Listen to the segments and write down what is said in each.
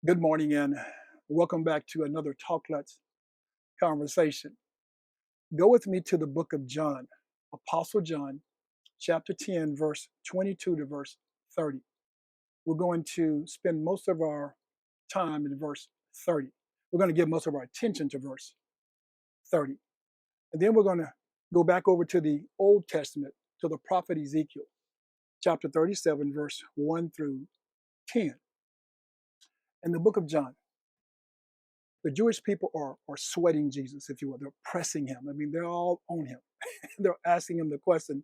Good morning and welcome back to another Talklets conversation. Go with me to the book of John, Apostle John, chapter 10, verse 22 to verse 30. We're going to spend most of our time in verse 30. We're going to give most of our attention to verse 30. And then we're going to go back over to the Old Testament, to the prophet Ezekiel, chapter 37, verse 1 through 10. In the book of John, the Jewish people are sweating Jesus, if you will. They're pressing him. I mean, they're all on him. They're asking him the question,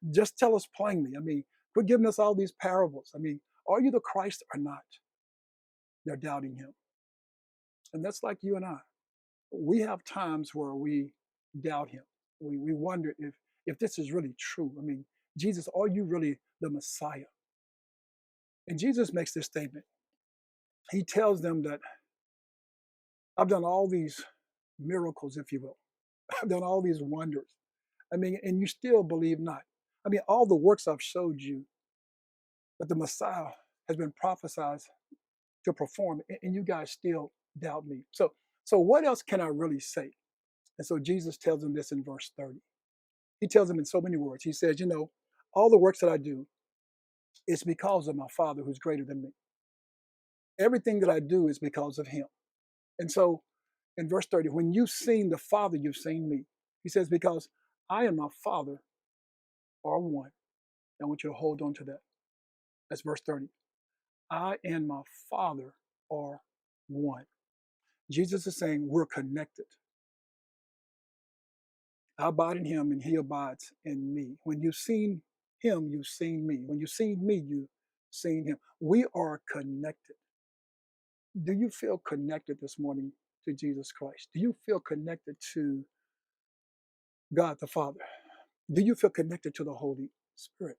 just tell us plainly. I mean, quit giving us all these parables. I mean, are you the Christ or not? They're doubting him. And that's like you and I. We have times where we doubt him. We wonder if this is really true. I mean, Jesus, are you really the Messiah? And Jesus makes this statement. He tells them that I've done all these miracles, if you will. I've done all these wonders. I mean, and you still believe not. I mean, all the works I've showed you that the Messiah has been prophesied to perform, and you guys still doubt me. So what else can I really say? And so Jesus tells them this in verse 30. He tells them in so many words. He says, all the works that I do is because of my Father who's greater than me. Everything that I do is because of him. And so in verse 30, when you've seen the Father, you've seen me. He says, because I and my Father are one. I want you to hold on to that. That's verse 30. I and my Father are one. Jesus is saying we're connected. I abide in him and he abides in me. When you've seen him, you've seen me. When you've seen me, you've seen him. We are connected. Do you feel connected this morning to Jesus Christ? Do you feel connected to God the Father? Do you feel connected to the Holy Spirit?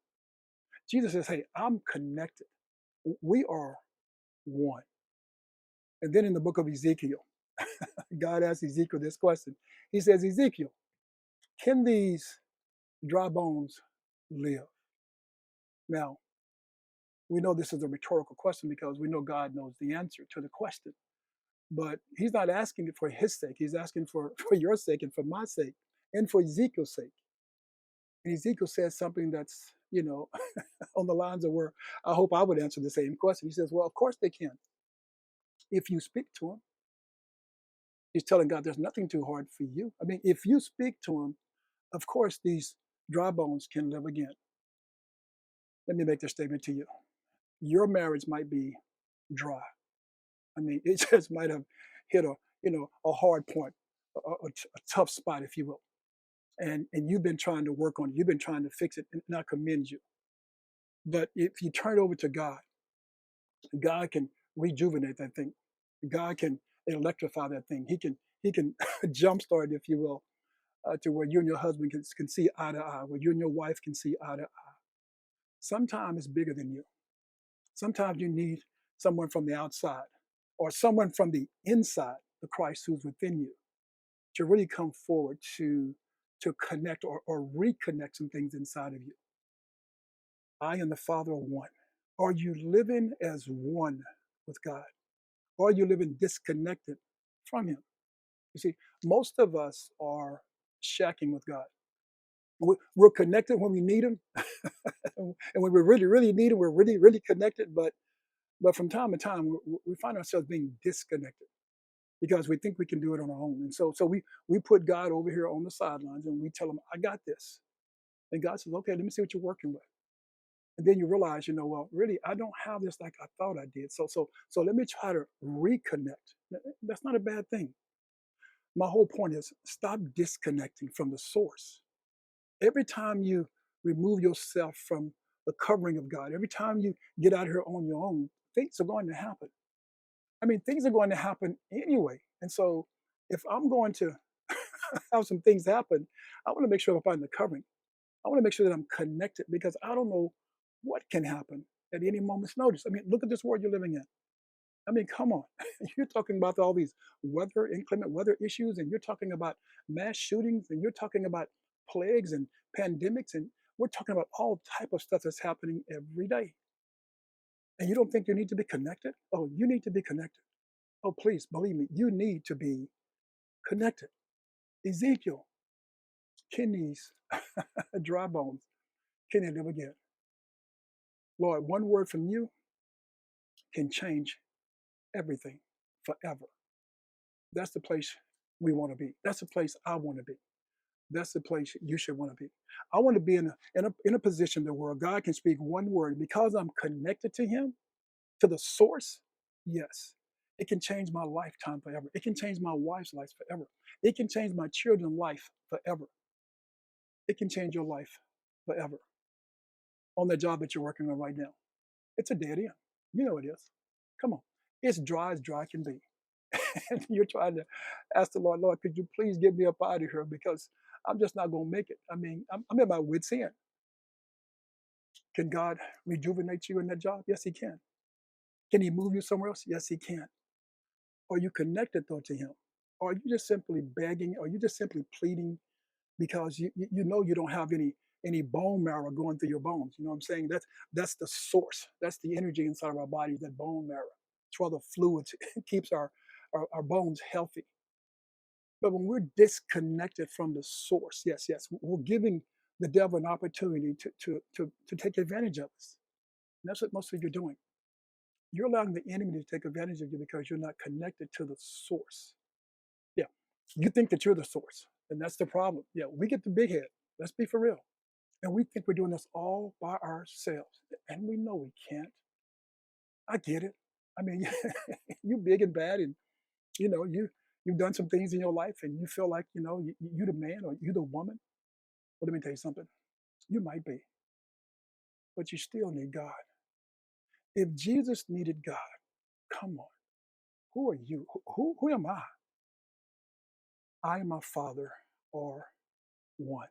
Jesus says, hey, I'm connected. We are one. And then in the book of Ezekiel, God asks Ezekiel this question. He says, Ezekiel, can these dry bones live? Now, we know this is a rhetorical question because we know God knows the answer to the question. But he's not asking it for his sake. He's asking for your sake and for my sake and for Ezekiel's sake. And Ezekiel says something that's, on the lines of where I hope I would answer the same question. He says, well, of course they can. If you speak to him, he's telling God there's nothing too hard for you. I mean, if you speak to him, of course these dry bones can live again. Let me make this statement to you. Your marriage might be dry. I mean, it just might have hit a hard point, a tough spot, if you will. And you've been trying to work on it. You've been trying to fix it, and I commend you. But if you turn it over to God, God can rejuvenate that thing. God can electrify that thing. He can jumpstart, if you will, to where you and your husband can see eye to eye, where you and your wife can see eye to eye. Sometimes it's bigger than you. Sometimes you need someone from the outside or someone from the inside, the Christ who's within you, to really come forward to connect or reconnect some things inside of you. I and the Father are one. Are you living as one with God? Or are you living disconnected from him? You see, most of us are shacking with God. We're connected when we need him. And when we really, really need him, we're really, really connected. But from time to time, we find ourselves being disconnected because we think we can do it on our own. And so we put God over here on the sidelines and we tell him, I got this. And God says, okay, let me see what you're working with. And then you realize, well, really, I don't have this like I thought I did. So let me try to reconnect. That's not a bad thing. My whole point is stop disconnecting from the source. Every time you remove yourself from the covering of God, every time you get out here on your own, things are going to happen. I mean, things are going to happen anyway. And so if I'm going to have some things happen, I want to make sure I find the covering. I want to make sure that I'm connected because I don't know what can happen at any moment's notice. I mean, look at this world you're living in. I mean, come on. You're talking about all these inclement weather issues, and you're talking about mass shootings, and you're talking about plagues and pandemics, and we're talking about all type of stuff that's happening every day. And you don't think you need to be connected? Oh, you need to be connected. Oh, please believe me, you need to be connected. Ezekiel, kidneys, dry bones, can they live again? Lord, one word from you can change everything forever. That's the place we want to be. That's the place I want to be. That's the place you should want to be. I want to be in a position where God can speak one word because I'm connected to Him, to the source. Yes, it can change my lifetime forever. It can change my wife's life forever. It can change my children's life forever. It can change your life forever on the job that you're working on right now. It's a dead end. You know it is. Come on. It's dry as dry can be. And you're trying to ask the Lord, Lord, could you please get me up out of here because I'm just not going to make it. I mean, I'm at my wit's end. Can God rejuvenate you in that job? Yes, He can. Can He move you somewhere else? Yes, He can. Are you connected though to Him? Or are you just simply begging? Or are you just simply pleading because you know you don't have any bone marrow going through your bones? You know what I'm saying? That's the source. That's the energy inside of our bodies, that bone marrow. It's where the fluids keeps our bones healthy. But when we're disconnected from the source, yes, yes, we're giving the devil an opportunity to take advantage of us. And that's what most of you are doing. You're allowing the enemy to take advantage of you because you're not connected to the source. Yeah. You think that you're the source, and that's the problem. Yeah, we get the big head. Let's be for real. And we think we're doing this all by ourselves. And we know we can't. I get it. I mean, you big and bad, and you've done some things in your life, and you feel like you the man or you the woman. Well, let me tell you something. You might be, but you still need God. If Jesus needed God, come on. Who are you? Who am I? I and my Father are one.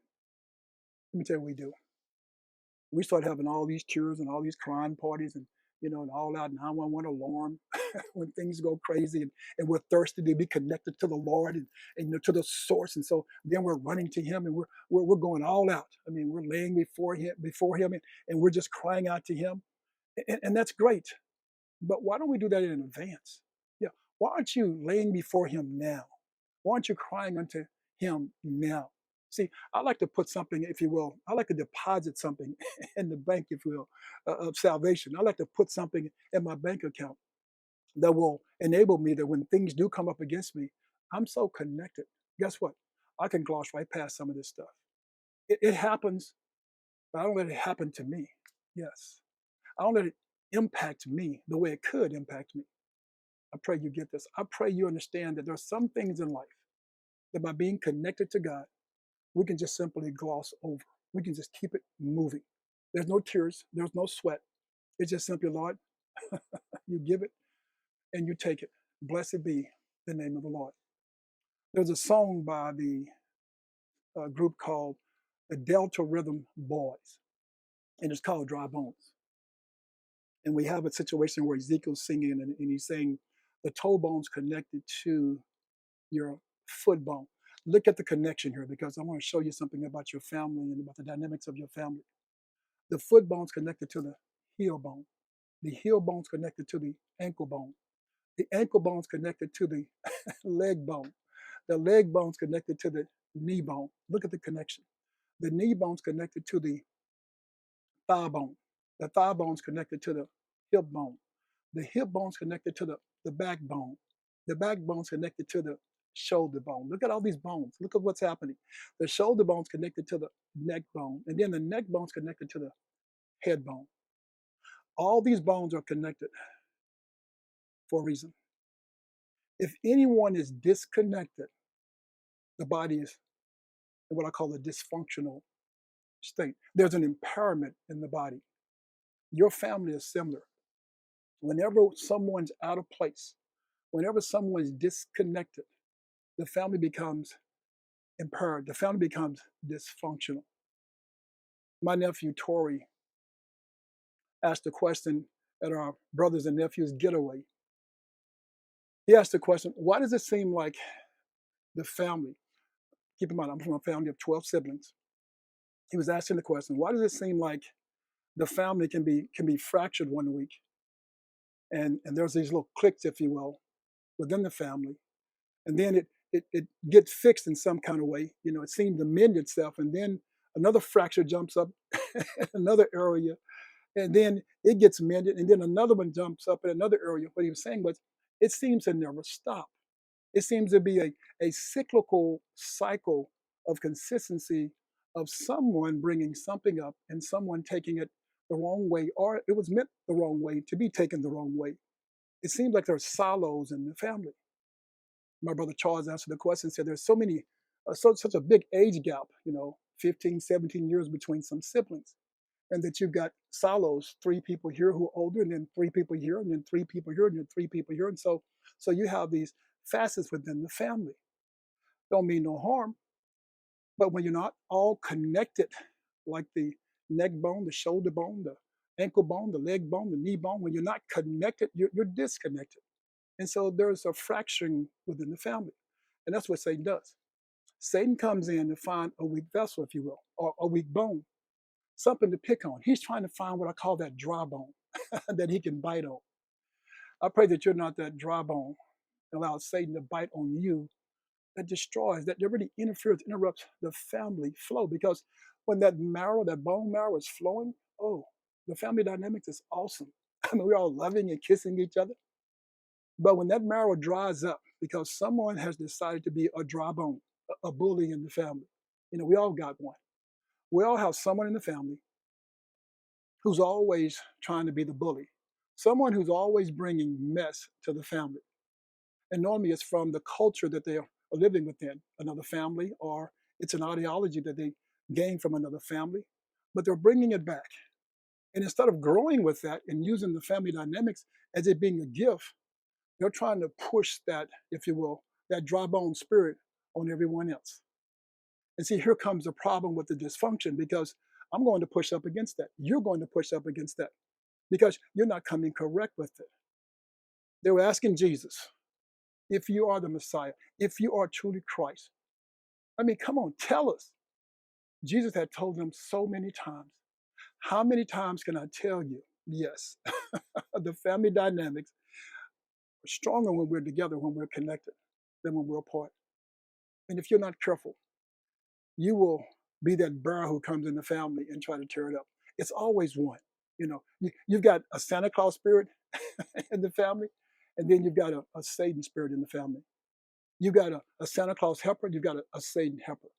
Let me tell you what we do. We start having all these cures and all these crime parties and and all out 911 alarm when things go crazy, and we're thirsty to be connected to the Lord and to the source. And so then we're running to Him, and we're going all out. I mean, we're laying before Him, and we're just crying out to Him. And that's great. But why don't we do that in advance? Yeah. Why aren't you laying before Him now? Why aren't you crying unto Him now? See, I like to put something, if you will, I like to deposit something in the bank, if you will, of salvation. I like to put something in my bank account that will enable me that when things do come up against me, I'm so connected. Guess what? I can gloss right past some of this stuff. It happens, but I don't let it happen to me. Yes. I don't let it impact me the way it could impact me. I pray you get this. I pray you understand that there are some things in life that by being connected to God, we can just simply gloss over. We can just keep it moving. There's no tears, there's no sweat. It's just simply, Lord, you give it and you take it. Blessed be the name of the Lord. There's a song by the group called the Delta Rhythm Boys, and it's called Dry Bones. And we have a situation where Ezekiel's singing, and he's saying the toe bone's connected to your foot bone. Look at the connection here because I want to show you something about your family and about the dynamics of your family. The foot bone's connected to the heel bone. The heel bone's connected to the ankle bone. The ankle bone's connected to the leg bone. The leg bone's connected to the knee bone. Look at the connection. The knee bone's connected to the thigh bone. The thigh bone's connected to the hip bone. The hip bone's connected to the backbone. The backbone's connected to the shoulder bone. Look at all these bones. Look at what's happening. The shoulder bone's connected to the neck bone. And then the neck bone's connected to the head bone. All these bones are connected for a reason. If anyone is disconnected, the body is in what I call a dysfunctional state. There's an impairment in the body. Your family is similar. Whenever someone's out of place, whenever someone's disconnected, the family becomes impaired. The family becomes dysfunctional. My nephew, Tori, asked a question at our brothers and nephews getaway. He asked the question, why does it seem like the family, keep in mind, I'm from a family of 12 siblings. He was asking the question, why does it seem like the family can be fractured one week and there's these little cliques, if you will, within the family, and then it gets fixed in some kind of way. It seems to mend itself, and then another fracture jumps up in another area, and then it gets mended, and then another one jumps up in another area. What he was saying was, it seems to never stop. It seems to be a cyclical cycle of consistency of someone bringing something up and someone taking it the wrong way, or it was meant the wrong way to be taken the wrong way. It seems like there's silos in the family. My brother Charles answered the question, said there's so many, such a big age gap, 15, 17 years between some siblings. And that you've got silos, three people here who are older, and then three people here, and then three people here, and then three people here. And so you have these facets within the family. Don't mean no harm, but when you're not all connected, like the neck bone, the shoulder bone, the ankle bone, the leg bone, the knee bone, when you're not connected, you're disconnected. And so there's a fracturing within the family. And that's what Satan does. Satan comes in to find a weak vessel, if you will, or a weak bone, something to pick on. He's trying to find what I call that dry bone that he can bite on. I pray that you're not that dry bone and allow Satan to bite on you, that destroys, that really interferes, interrupts the family flow. Because when that marrow, that bone marrow is flowing, oh, the family dynamics is awesome. I mean, we're all loving and kissing each other. But when that marrow dries up because someone has decided to be a dry bone, a bully in the family, we all got one. We all have someone in the family who's always trying to be the bully, someone who's always bringing mess to the family. And normally it's from the culture that they are living within, another family, or it's an ideology that they gain from another family, but they're bringing it back. And instead of growing with that and using the family dynamics as it being a gift, they're trying to push that, if you will, that dry bone spirit on everyone else. And see, here comes the problem with the dysfunction, because I'm going to push up against that. You're going to push up against that because you're not coming correct with it. They were asking Jesus, if you are the Messiah, if you are truly Christ, I mean, come on, tell us. Jesus had told them so many times. How many times can I tell you? Yes, the family dynamics are stronger when we're together, when we're connected, than when we're apart. And if you're not careful, you will be that bear who comes in the family and try to tear it up. It's always one. You've got a Santa Claus spirit in the family, and then you've got a Satan spirit in the family. You've got a Santa Claus helper, you've got a Satan helper.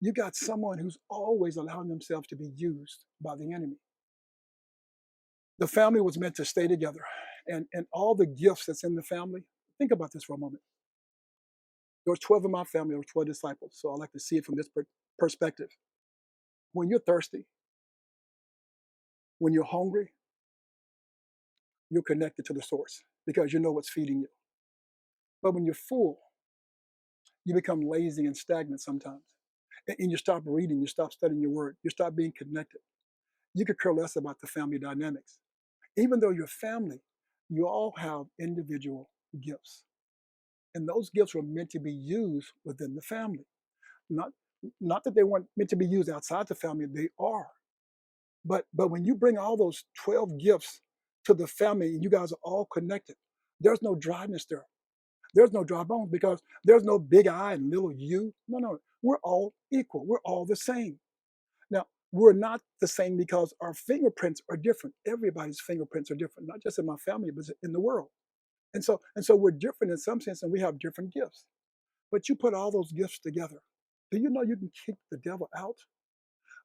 You got someone who's always allowing themselves to be used by the enemy. The family was meant to stay together, and all the gifts that's in the family. Think about this for a moment. There were 12 in my family, there were 12 disciples, so I like to see it from this perspective. When you're thirsty, when you're hungry, you're connected to the source because you know what's feeding you. But when you're full, you become lazy and stagnant sometimes. And you stop reading, you stop studying your word, you stop being connected. You could care less about the family dynamics. Even though you're family, you all have individual gifts. And those gifts were meant to be used within the family. Not, not that they weren't meant to be used outside the family, they are. But when you bring all those 12 gifts to the family and you guys are all connected, there's no dryness there. There's no dry bones because there's no big I and little you. No. We're all equal. We're all the same. Now, we're not the same because our fingerprints are different. Everybody's fingerprints are different, not just in my family, but in the world. And so we're different in some sense, and we have different gifts. But you put all those gifts together. Do you know you can kick the devil out?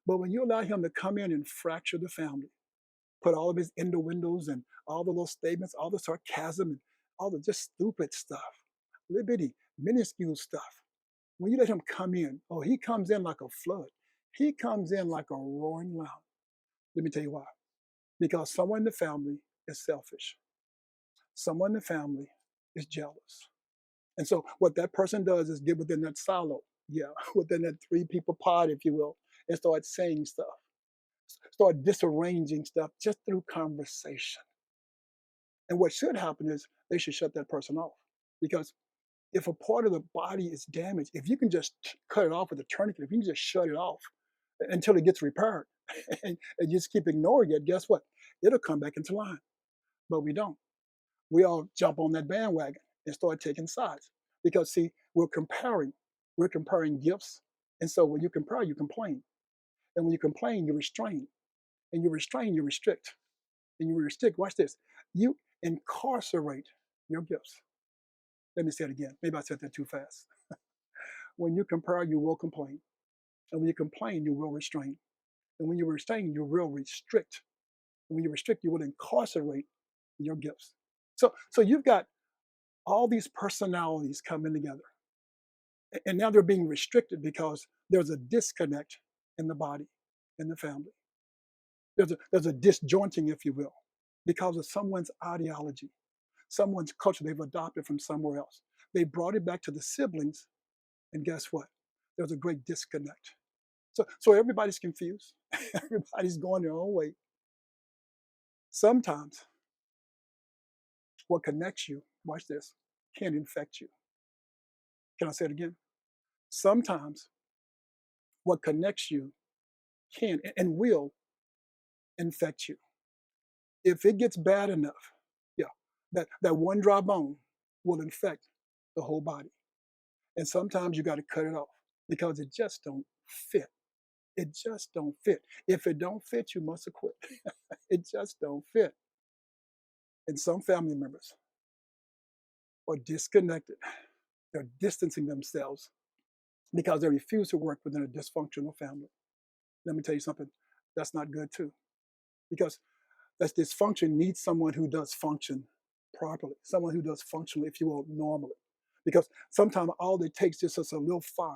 But when you allow him to come in and fracture the family, put all of his innuendos and all the little statements, all the sarcasm and all the just stupid stuff, little bitty, minuscule stuff. When you let him come in, oh, he comes in like a flood. He comes in like a roaring lion. Let me tell you why. Because someone in the family is selfish. Someone in the family is jealous. And so what that person does is get within that silo, within that three people pod, if you will, and start saying stuff, start disarranging stuff just through conversation. And what should happen is they should shut that person off. Because if a part of the body is damaged, if you can just cut it off with a tourniquet, if you can just shut it off until it gets repaired and you just keep ignoring it, guess what? It'll come back into line. But we don't. We all jump on that bandwagon and start taking sides because, see, we're comparing gifts. And so when you compare, you complain. And when you complain, you restrain. And you restrain, you restrict. And you restrict, watch this, you incarcerate your gifts. Let me say it again. Maybe I said that too fast. When you compare, you will complain. And when you complain, you will restrain. And when you restrain, you will restrict. And when you restrict, you will incarcerate your gifts. So you've got all these personalities coming together. And now they're being restricted because there's a disconnect in the body, in the family. There's a disjointing, if you will, because of someone's ideology, someone's culture they've adopted from somewhere else. They brought it back to the siblings, and guess what? There's a great disconnect. So everybody's confused. Everybody's going their own way. Sometimes what connects you, watch this, can infect you. Can I say it again? Sometimes what connects you can and will infect you. If it gets bad enough, yeah, that one dry bone will infect the whole body. And sometimes you got to cut it off because it just don't fit. It just don't fit. If it don't fit, you must have quit. It just don't fit. And some family members are disconnected. They're distancing themselves because they refuse to work within a dysfunctional family. Let me tell you something, that's not good too. Because that's dysfunction needs someone who does function properly, someone who does function, if you will, normally. Because sometimes all it takes is just a little fire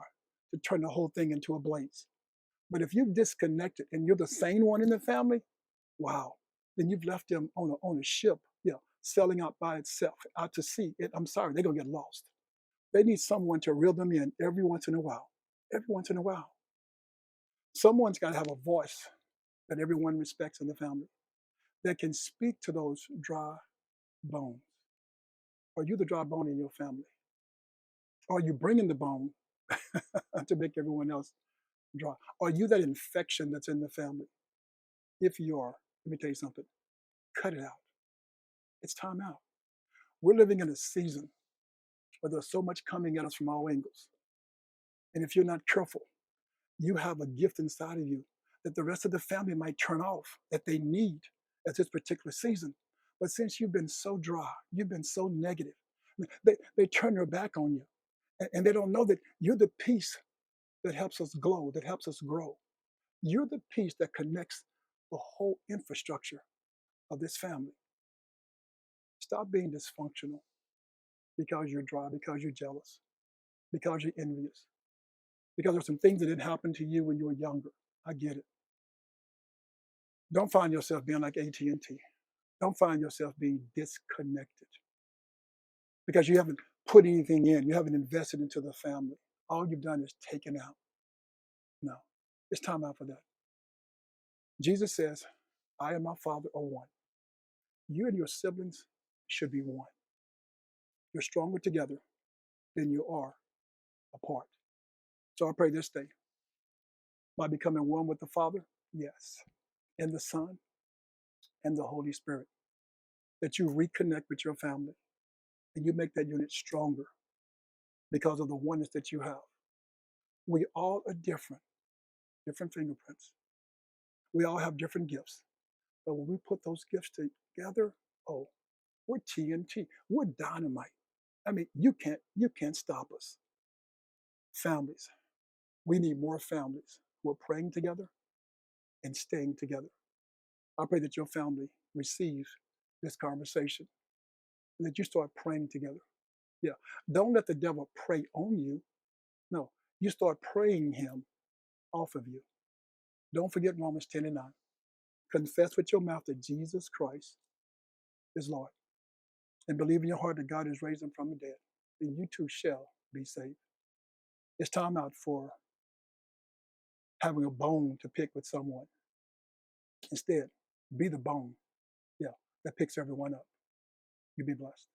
to turn the whole thing into a blaze. But if you've disconnected and you're the sane one in the family, wow, then you've left them on a ship, sailing out by itself, out to sea. I'm sorry, they're gonna get lost. They need someone to reel them in every once in a while. Every once in a while. Someone's got to have a voice that everyone respects in the family that can speak to those dry bones. Are you the dry bone in your family? Or are you bringing the bone to make everyone else dry? Are you that infection that's in the family? If you are, let me tell you something, cut it out. It's time out. We're living in a season where there's so much coming at us from all angles. And if you're not careful, you have a gift inside of you that the rest of the family might turn off, that they need at this particular season. But since you've been so dry, you've been so negative, they turn their back on you. And they don't know that you're the piece that helps us glow, that helps us grow. You're the piece that connects the whole infrastructure of this family. Stop being dysfunctional because you're dry, because you're jealous, because you're envious, because there's some things that didn't happen to you when you were younger. I get it. Don't find yourself being like AT&T. Don't find yourself being disconnected because you haven't put anything in. You haven't invested into the family. All you've done is taken out. No, it's time out for that. Jesus says, I and my Father are one. You and your siblings should be one. You're stronger together than you are apart. So I pray this day, by becoming one with the Father, yes, and the Son, and the Holy Spirit, that you reconnect with your family and you make that unit stronger because of the oneness that you have. We all are different fingerprints. We all have different gifts. But when we put those gifts together, oh, we're TNT. We're dynamite. I mean, you can't stop us. Families. We need more families who are praying together and staying together. I pray that your family receives this conversation and that you start praying together. Yeah. Don't let the devil prey on you. No, you start praying him off of you. Don't forget Romans 10:9. Confess with your mouth that Jesus Christ is Lord and believe in your heart that God has raised him from the dead, and you too shall be saved. It's time out for having a bone to pick with someone. Instead, be the bone, yeah, that picks everyone up. You be blessed.